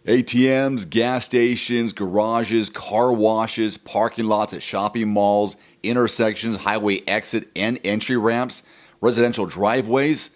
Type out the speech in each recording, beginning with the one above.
ATMs, gas stations, garages, car washes, parking lots at shopping malls, intersections, highway exit and entry ramps, residential driveways.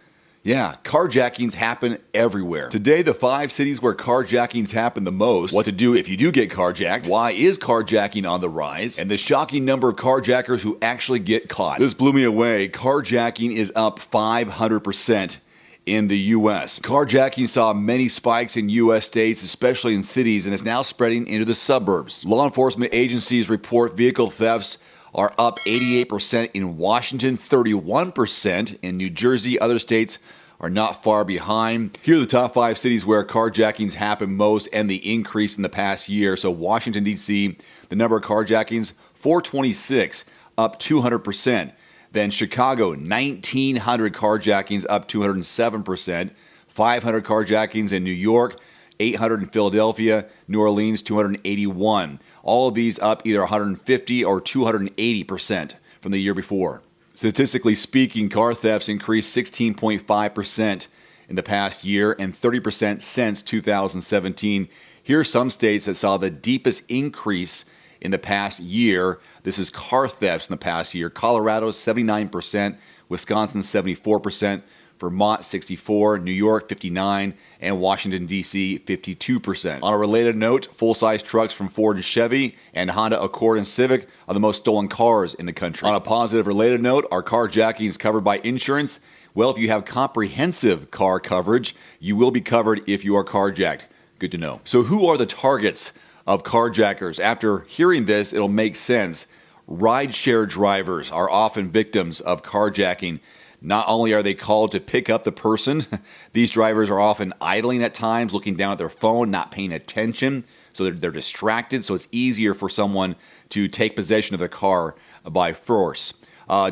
Yeah, carjackings happen everywhere. Today, the 5 cities where carjackings happen the most, what to do if you do get carjacked, why is carjacking on the rise, and the shocking number of carjackers who actually get caught. This blew me away. Carjacking is up 500% in the U.S. Carjacking saw many spikes in U.S. states, especially in cities, and is now spreading into the suburbs. Law enforcement agencies report vehicle thefts are up 88% in Washington, 31% in New Jersey. Other states are not far behind. Here are the top 5 cities where carjackings happen most and the increase in the past year. So Washington, D.C., the number of carjackings, 426, up 200%. Then Chicago, 1,900 carjackings, up 207%. 500 carjackings in New York, 800 in Philadelphia, New Orleans, 281. All of these up either 150 or 280% from the year before. Statistically speaking, car thefts increased 16.5% in the past year and 30% since 2017. Here are some states that saw the deepest increase in the past year. This is car thefts in the past year. Colorado, 79%, Wisconsin, 74%, Vermont, 64%, New York, 59%, and Washington, D.C., 52%. On a related note, full-size trucks from Ford and Chevy and Honda Accord and Civic are the most stolen cars in the country. On a positive related note, are carjackings covered by insurance? Well, if you have comprehensive car coverage, you will be covered if you are carjacked. Good to know. So who are the targets of carjackers? After hearing this, it'll make sense. Rideshare drivers are often victims of carjacking. Not only are they called to pick up the person, these drivers are often idling at times, looking down at their phone, not paying attention, so they're distracted, so it's easier for someone to take possession of the car by force.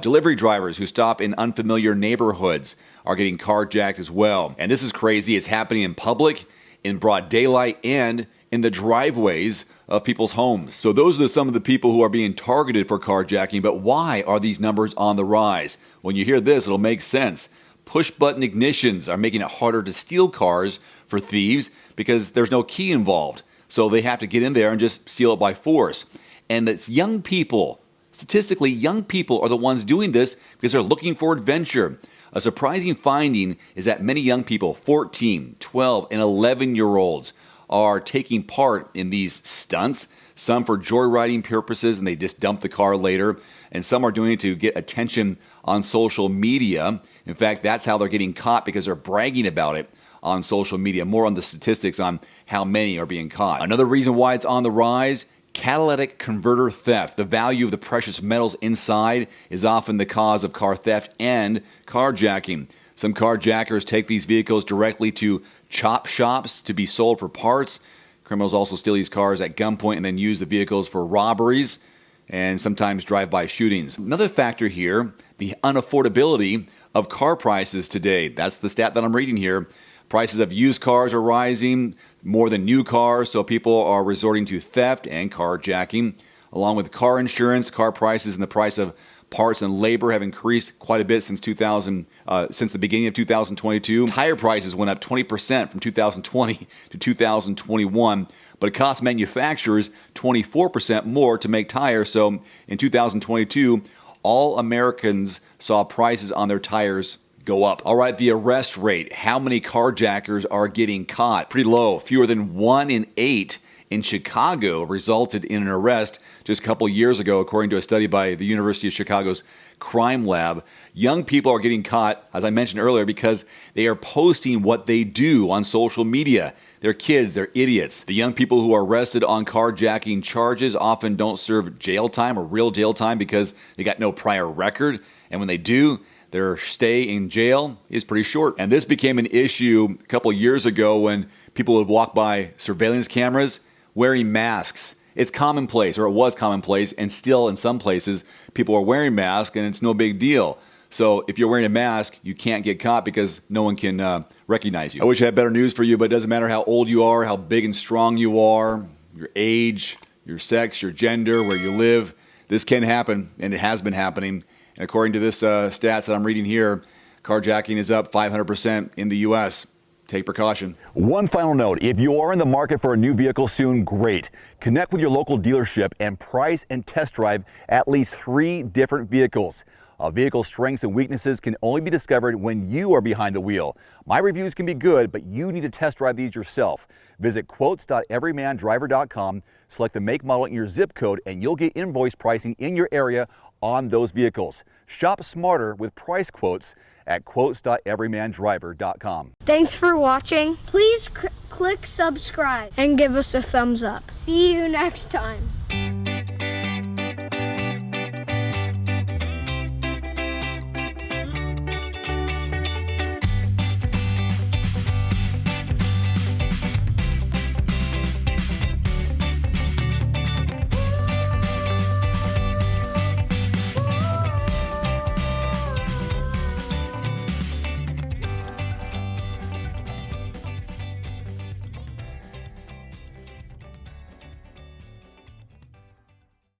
Delivery drivers who stop in unfamiliar neighborhoods are getting carjacked as well. And this is crazy. It's happening in public, in broad daylight, and in the driveways of people's homes. So those are some of the people who are being targeted for carjacking, but why are these numbers on the rise? When you hear this, it'll make sense. Push-button ignitions are making it harder to steal cars for thieves because there's no key involved. So they have to get in there and just steal it by force. And it's young people. Statistically, young people are the ones doing this because they're looking for adventure. A surprising finding is that many young people, 14, 12, and 11-year-olds, are taking part in these stunts, some for joyriding purposes, and they just dump the car later, and some are doing it to get attention on social media. In fact, that's how they're getting caught, because they're bragging about it on social media. More on the statistics on how many are being caught. Another reason why it's on the rise, catalytic converter theft. The value of the precious metals inside is often the cause of car theft and carjacking. Some carjackers take these vehicles directly to chop shops to be sold for parts. Criminals also steal these cars at gunpoint and then use the vehicles for robberies and sometimes drive-by shootings. Another factor here, the unaffordability of car prices today. That's the stat that I'm reading here. Prices of used cars are rising more than new cars, so people are resorting to theft and carjacking. Along with car insurance, car prices and the price of parts and labor have increased quite a bit since the beginning of 2022. Tire prices went up 20% from 2020 to 2021, but it cost manufacturers 24% more to make tires. So in 2022, all Americans saw prices on their tires go up. All right, the arrest rate. How many carjackers are getting caught? Pretty low. Fewer than 1 in 8 in Chicago resulted in an arrest just a couple years ago, according to a study by the University of Chicago's Crime Lab. Young people are getting caught, as I mentioned earlier, because they are posting what they do on social media. They're kids, they're idiots. The young people who are arrested on carjacking charges often don't serve jail time or real jail time because they got no prior record. And when they do, their stay in jail is pretty short. And this became an issue a couple years ago when people would walk by surveillance cameras wearing masks. It's commonplace, or it was commonplace, and still in some places, people are wearing masks, and it's no big deal. So if you're wearing a mask, you can't get caught because no one can recognize you. I wish I had better news for you, but it doesn't matter how old you are, how big and strong you are, your age, your sex, your gender, where you live. This can happen, and it has been happening. And according to this stats that I'm reading here, carjacking is up 500% in the U.S. Take precaution. One final note, if you are in the market for a new vehicle soon, great. Connect with your local dealership and price and test drive at least 3 different vehicles. A vehicle's strengths and weaknesses can only be discovered when you are behind the wheel. My reviews can be good, but you need to test drive these yourself. Visit quotes.everymandriver.com, select the make, model, and your zip code, and you'll get invoice pricing in your area on those vehicles. Shop smarter with price quotes at quotes.everymandriver.com. Thanks for watching. Please click subscribe and give us a thumbs up. See you next time.